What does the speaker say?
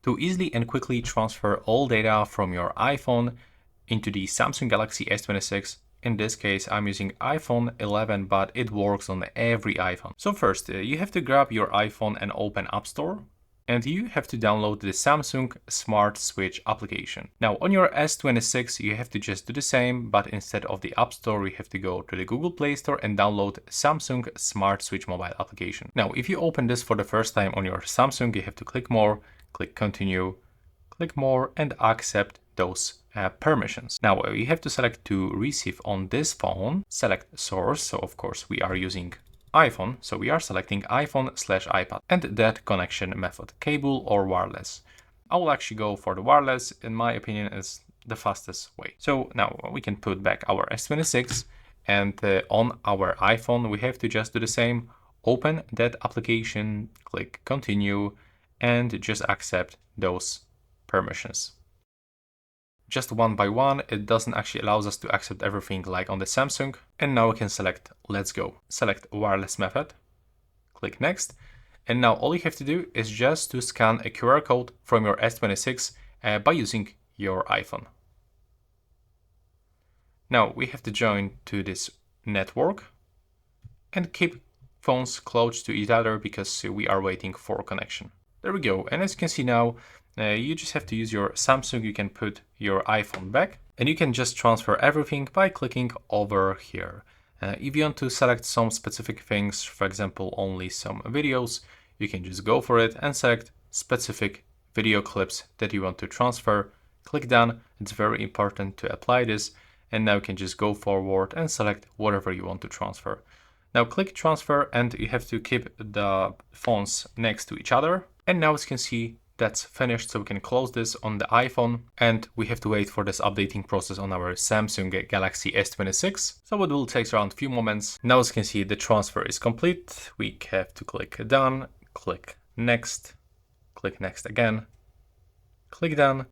To easily and quickly transfer all data from your iPhone into the Samsung Galaxy S26, in this case I'm using iPhone 11, but it works on every iPhone. So first, you have to grab your iPhone and open App Store, and you have to download the Samsung Smart Switch application. Now on your S26, you have to just do the same, but instead of the App Store, you have to go to the Google Play Store and download Samsung Smart Switch mobile application. Now, if you open this for the first time on your Samsung, you have to click More, click Continue, click More, and accept those permissions. Now you have to select to receive on this phone, select source. So of course we are using iPhone, so we are selecting iPhone/iPad, and that connection method, cable or wireless. I will actually go for the wireless. In my opinion, is the fastest way. So now we can put back our S26, and on our iPhone we have to just do the same. Open that application, click continue, and just accept those permissions. Just one by one, it doesn't actually allow us to accept everything like on the Samsung. And now we can select let's go. Select wireless method, click next. And now all you have to do is just to scan a QR code from your S26 by using your iPhone. Now we have to join to this network and keep phones close to each other because we are waiting for connection. There we go. And as you can see now, you just have to use your Samsung. You can put your iPhone back and you can just transfer everything by clicking over here. If you want to select some specific things, for example, only some videos, you can just go for it and select specific video clips that you want to transfer. Click done. It's very important to apply this. And now you can just go forward and select whatever you want to transfer. Now click transfer and you have to keep the phones next to each other. And now as you can see, that's finished, so we can close this on the iPhone, and we have to wait for this updating process on our Samsung Galaxy S26. So it will take around a few moments. Now as you can see, the transfer is complete. We have to click done, click next again, click done,